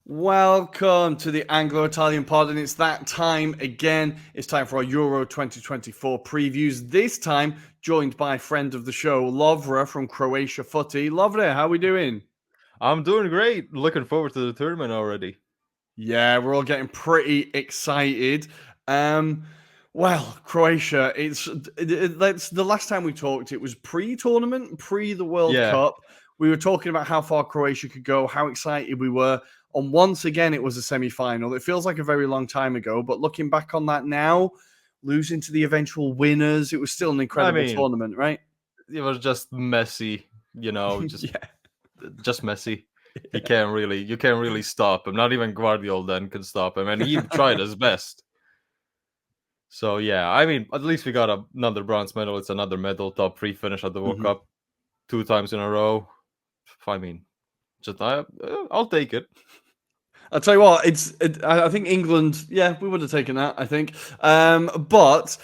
Welcome to the Anglo-Italian pod, and it's that time again. It's time for our Euro 2024 previews. This time, joined by a friend of the show, Lovre from Croatia Footy. Lovre, how are we doing? I'm doing great. Looking forward to the tournament already. Yeah, we're all getting pretty excited. Um, Croatia. That's the last time we talked. It was pre-tournament, pre the World Yeah, Cup. We were talking about how far Croatia could go, how excited we were, and once again, it was a semi-final. It feels like a very long time ago, but looking back on that now, losing to the eventual winners, it was still an I incredible mean, tournament, right? it was just messy, just Yeah. just messy. You can't really stop him. Not even Guardiola then could stop him, and he tried his best. So yeah, I mean, at least we got another bronze medal. It's another medal, top three finish at the World Mhm. Cup, two times in a row. I mean, I'll take it. I'll tell you what, I think England, yeah, we would have taken that, I think. But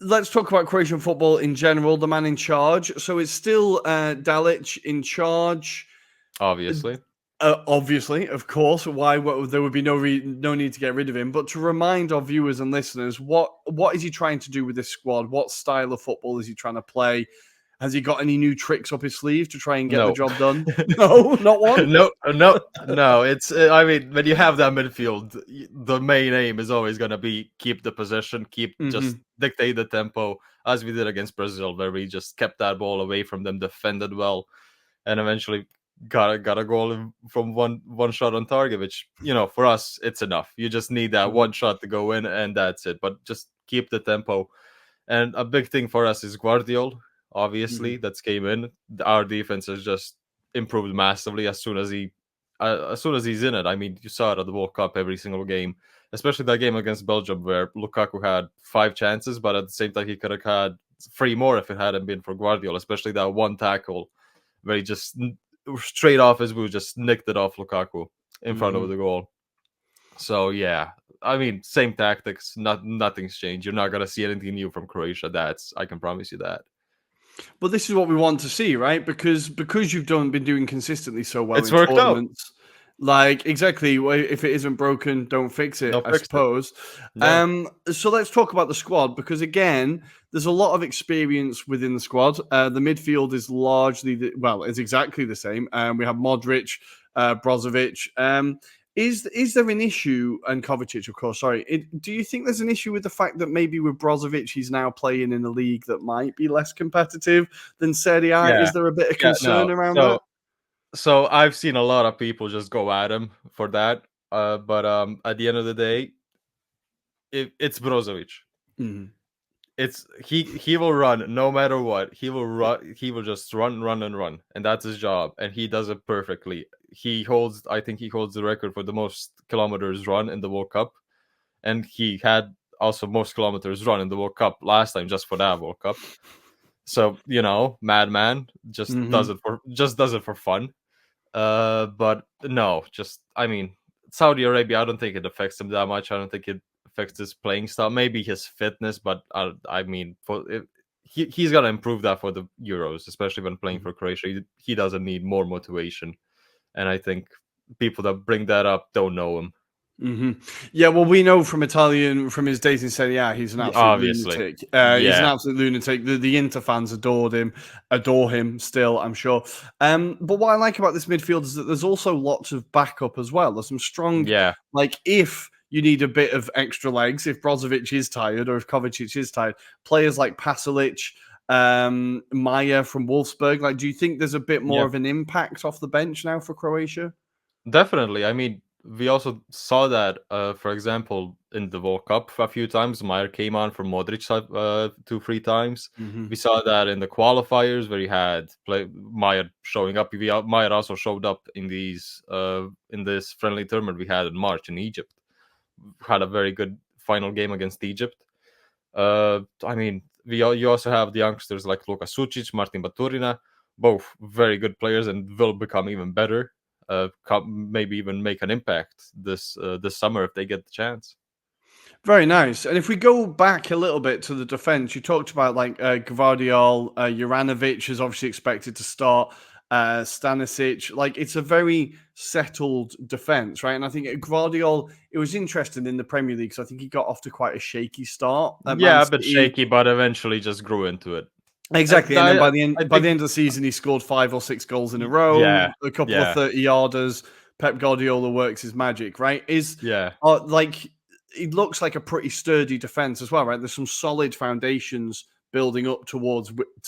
let's talk about Croatian football in general, the man in charge. So it's still Dalic in charge. Obviously. Obviously, of course, there would be no need to get rid of him. But to remind our viewers and listeners, what is he trying to do with this squad? What style of football is he trying to play? Has he got any new tricks up his sleeve to try and get the No. job done? No, not one. No. It's I mean, when you have that midfield, the main aim is always going to be keep the possession, keep just Hmm. dictate the tempo, as we did against Brazil, where we just kept that ball away from them, defended well, and eventually got a goal from one shot on target. Which for us, it's enough. You just need that Hmm. one shot to go in, and that's it. But just keep the tempo. And a big thing for us is Guardiola. Hmm. Obviously, that's came in. Our defense has just improved massively as soon as he's in it. I mean, you saw it at the World Cup every single game, especially that game against Belgium where Lukaku had 5 chances, but at the same time he could have had 3 more if it hadn't been for Guardiola. Especially that one tackle where he just straight off his boot just nicked it off Lukaku in front of Hmm. the goal. So yeah, I mean, same tactics. Nothing's changed. You're not gonna see anything new from Croatia. That's I can promise you that. But this is what we want to see, right? Because you've been doing consistently so well It's in worked out. tournaments. Like exactly, if it isn't broken, don't fix it. No I fixed it. suppose. Yeah. So let's talk about the squad because again, there's a lot of experience within the squad. The midfield is largely it's exactly the same. We have Modric, Brozovic. Is there an issue, and Kovacic, of course, sorry. Do you think there's an issue with the fact that maybe with Brozovic, he's now playing in a league that might be less competitive than Serie A? Yeah. Is there a bit of Yeah. No. concern around So that? so I've seen a lot of people just go at him for that. But at the end of the day, it's Brozovic. Mm. He will run no matter what. He will run. He will just run, and that's his job, and he does it perfectly. I think he holds the record for the most kilometers run in the World Cup, and he had also most kilometers run in the World Cup last time just for that World Cup. So madman Hmm. just does it for fun. But no, just I mean, Saudi Arabia. I don't think it affects him that much. I don't think it affects his playing style. Maybe his fitness, but I mean, he's gonna improve that for the Euros, especially when playing for Croatia. He doesn't need more motivation, and I think people that bring that up don't know him. Hmm. Yeah, well, we know from his days in Serie A, he's an absolute Obviously, lunatic. He's an yeah, absolute lunatic. The Inter fans adore him still, I'm sure. But what I like about this midfield is that there's also lots of backup as well. There's some strong, yeah. like if you need a bit of extra legs, if Brozovic is tired or if Kovacic is tired, players like Pasalic, Maya from Wolfsburg. Like, do you think there's a bit more Yeah, of an impact off the bench now for Croatia? definitely. I mean, we also saw that, for example, in the World Cup a few times. Meyer came on for Modric 2, 3 times. Hmm. We saw that in the qualifiers where he had Meyer showing up. Meyer also showed up in this friendly tournament we had in March in Egypt. Had a very good final game against Egypt. I mean, you also have the youngsters like Luka Sucic, Martin Baturina, both very good players and will become even better. Maybe even make an impact this summer if they get the chance. Very nice. And if we go back a little bit to the defense, you talked about like Gvardiol, Juranovic is obviously expected to start. Stanisic. Like, it's a very settled defense, right? And I think Guardiola, it was interesting in the Premier League because I think he got off to quite a shaky start at Man Yeah, a bit City. shaky, but eventually just grew into it. Exactly, and then I, by the I end think, of the season, he scored 5 or 6 goals in a row, yeah, a couple of yeah, 30-yarders. Pep Guardiola works his magic, right? yeah, Like, it looks like a pretty sturdy defense as well, right? There's some solid foundations building up to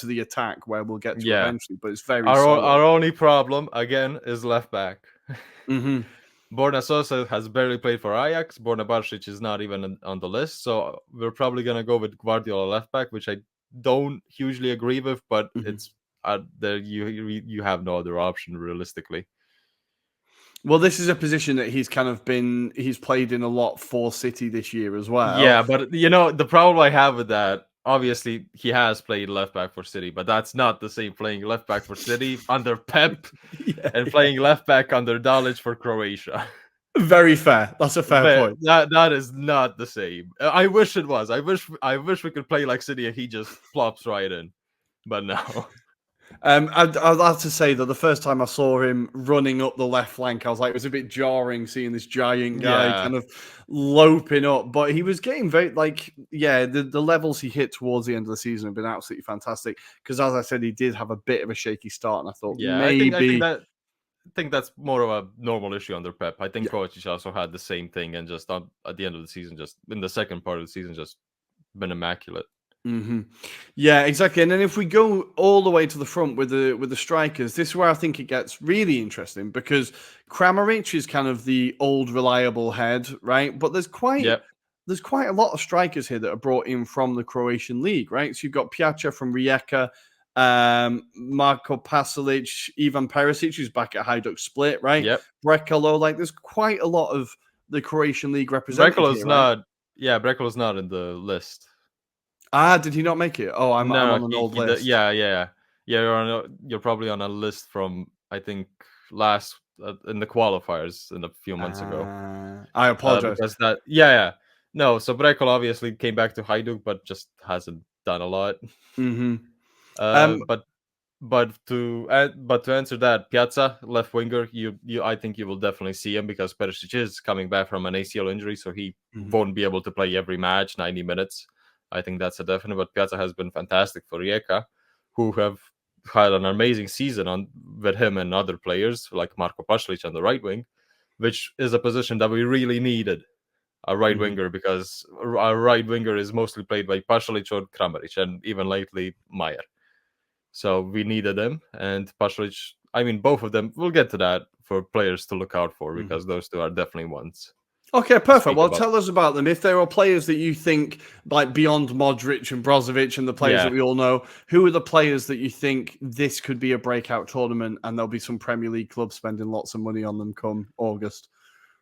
the attack where we'll get to yeah. eventually, but it's very solid. Our only problem again is left back. Hmm. Borna Sosa has barely played for Ajax. Borna Barsic is not even on the list, so we're probably gonna go with Guardiola left back, which I don't hugely agree with, but Hmm. it's there. You have no other option realistically. Well, this is a position that he's played in a lot for City this year as well. Yeah, but the problem I have with that, obviously he has played left back for City, but that's not the same playing left back for City under Pep Yeah, and yeah. playing left back under Dalic for Croatia. Very fair. That's a fair point. That is not the same. I wish it was. I wish we could play like City and he just plops right in, but no. I'd have to say that the first time I saw him running up the left flank, I was like, it was a bit jarring seeing this giant guy Yeah, kind of loping up. But he was getting the levels he hit towards the end of the season have been absolutely fantastic. Because as I said, he did have a bit of a shaky start, and I thought yeah. maybe, I think that's more of a normal issue under Pep. I think yeah. Kovacic also had the same thing, and just at the end of the season, just in the second part of the season, just been immaculate. Hmm. Yeah, exactly. And then if we go all the way to the front with the strikers, this is where I think it gets really interesting because Kramaric is kind of the old reliable head, right? But Yep, there's quite a lot of strikers here that are brought in from the Croatian league, right? So you've got Piazza from Rijeka, Marko Pasalic, Ivan Perisic, who's back at Hajduk Split, right? yep. Brekalo, like there's quite a lot of the Croatian league represented Brekalo's here, right? not. Yeah, Brekalo's not in the list. Ah, did he not make it? Oh, I'm No, on an he old he. Did, list. yeah. You're probably on a list from I think last in the qualifiers in a few months ago. I apologize. Because that yeah. No, so Brekalo obviously came back to Hajduk, but just hasn't done a lot. Hmm. Uh, but but to answer that, Piazza left winger, you I think you will definitely see him because Perisic is coming back from an ACL injury, so he Mhm. won't be able to play every match 90 minutes. I think that's a definite. But Piazza has been fantastic for Rijeka, who have had an amazing season on with him and other players like Marko Pasalic on the right wing, which is a position that we really needed a right Mhm. winger because our right winger is mostly played by Pasalic or Kramaric, and even lately Mayer. So we needed them, and Pasalic. I mean, both of them. We'll get to that for players to look out for Mhm. because those two are definitely ones Okay, to perfect. speak Well, about. tell us about them. If there are players that you think, like beyond Modric and Brozovic and the players that Yeah. we all know, who are the players that you think this could be a breakout tournament and there'll be some Premier League clubs spending lots of money on them come August?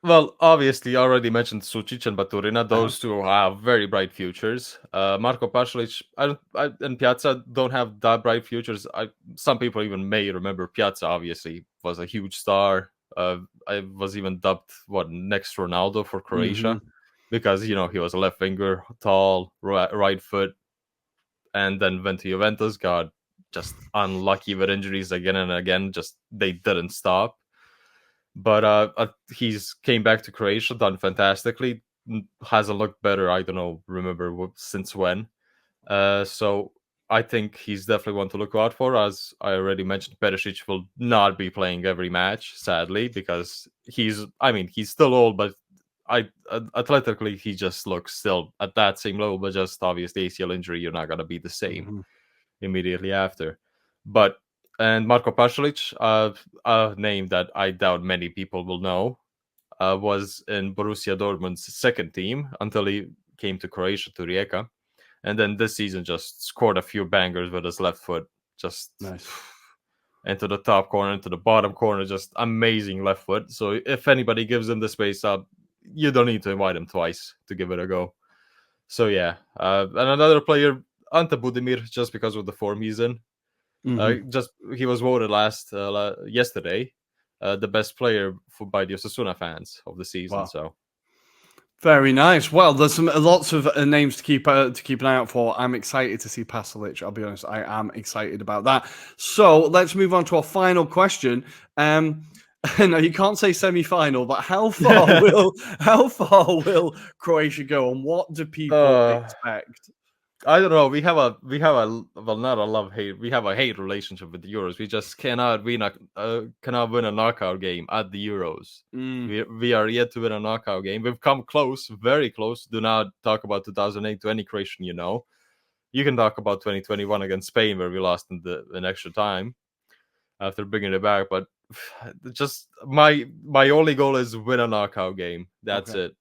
Well, obviously, I already mentioned Sucic and Baturina. Uh-huh. Those two have very bright futures. Marko Pasalic and Piazza don't have that bright futures. Some people even may remember Piazza, obviously, was a huge star. I was even dubbed, next Ronaldo for Hmm. Croatia because, he was a left winger, tall, right foot, and then went to Juventus, got just unlucky with injuries again and again. Just they didn't stop. But he's came back to Croatia, done fantastically. Hasn't looked better. I don't know, remember since when. So I think he's definitely one to look out for. As I already mentioned, Perisic will not be playing every match, sadly, because he's still old, but athletically he just looks still at that same level. But just obviously ACL injury, you're not gonna be the same Hmm. immediately after. But and Marko Pasalic, a name that I doubt many people will know, was in Borussia Dortmund's second team until he came to Croatia to Rijeka, and then this season just scored a few bangers with his left foot, just Nice. into the top corner, into the bottom corner, just amazing left foot. So if anybody gives him the space up, you don't need to invite him twice to give it a go. So yeah, and another player, Ante Budimir, just because of the form he's in. Hmm. Just he was voted yesterday the best player by the Osasuna fans of the season. Wow. So Very nice. Well, there's some lots of names to keep an eye out for. I'm excited to see Pasalic. I'll be honest, I am excited about that. So let's move on to our final question. No, you can't say semi-final, but how far will Croatia go, and what do people expect? I don't know. We have a well, not a love hate. We have a hate relationship with the Euros. We just cannot win a knockout game at the Euros. We are yet to win a knockout game. We've come close, very close. Do not talk about 2008 to any Croatian you know. You can talk about 2021 against Spain where we lost in extra time after bringing it back. But just my only goal is win a knockout game. That's it.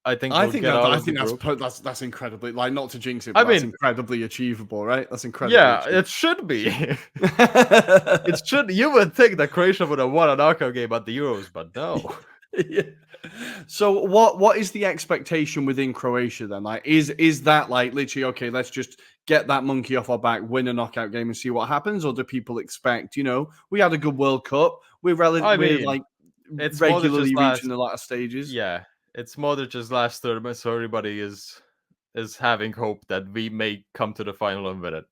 I think that's incredibly, like, not to jinx it, but that's incredibly achievable, right? That's incredibly achievable. It should be. It should. You would think that Croatia would have won a knockout game at the Euros, but no. Yeah. So what is the expectation within Croatia then? Like, is that like literally okay? Let's just get that monkey off our back, win a knockout game, and see what happens, or do people expect? We had a good World Cup. We're regularly reaching the latter stages. Yeah. It's Modric's last tournament, so everybody is having hope that we may come to the final and win it.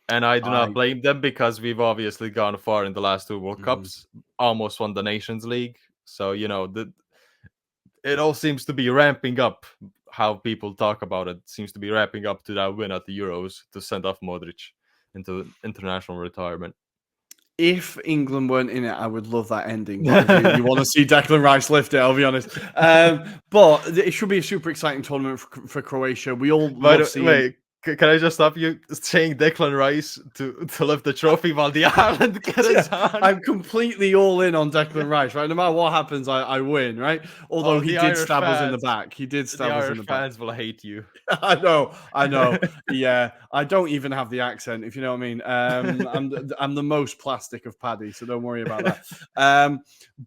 And I do not blame them because we've obviously gone far in the last two World Cups, almost won the Nations League. So, it all seems to be ramping up. How people talk about it seems to be ramping up to that win at the Euros to send off Modric into international retirement. If England weren't in it, I would love that ending. But you want to see Declan Rice lift it, I'll be honest. But it should be a super exciting tournament for Croatia. We all love seeing... Wait, can I just stop you saying Declan Rice to lift the trophy while the Ireland get it on? I'm completely all in on Declan Rice, right? No matter what happens, I win, right? Although he did stab us in the back. He did stab us in the back. The Irish fans will hate you. I know. Yeah, I don't even have the accent, if you know what I mean. I'm the most plastic of Paddy, so don't worry about that.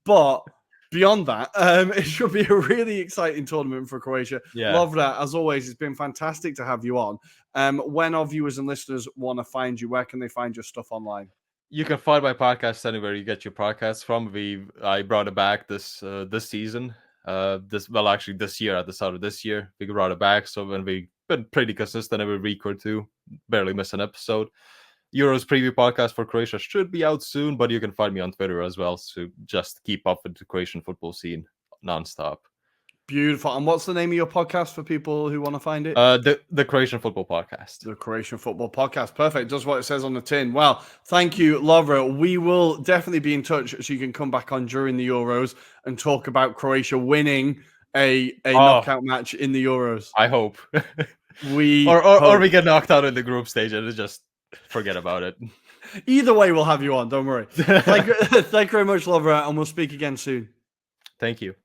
But beyond that, it should be a really exciting tournament for Croatia. Yeah. Lovre, as always, it's been fantastic to have you on. When our viewers and listeners want to find you, where can they find your stuff online? You can find my podcast anywhere you get your podcasts from. I brought it back this season. This year, at the start of this year, we brought it back. So when we've been pretty consistent every week or two, barely miss an episode. Euros preview podcast for Croatia should be out soon, but you can find me on Twitter as well. So just keep up with the Croatian football scene nonstop. Beautiful. And what's the name of your podcast for people who want to find it? The Croatian Football Podcast. The Croatian Football Podcast. Perfect. Does what it says on the tin. Well, thank you, Lovre. We will definitely be in touch so you can come back on during the Euros and talk about Croatia winning a knockout match in the Euros. I hope. Or we get knocked out in the group stage and just forget about it. Either way, we'll have you on. Don't worry. Thank you very much, Lovre, and we'll speak again soon. Thank you.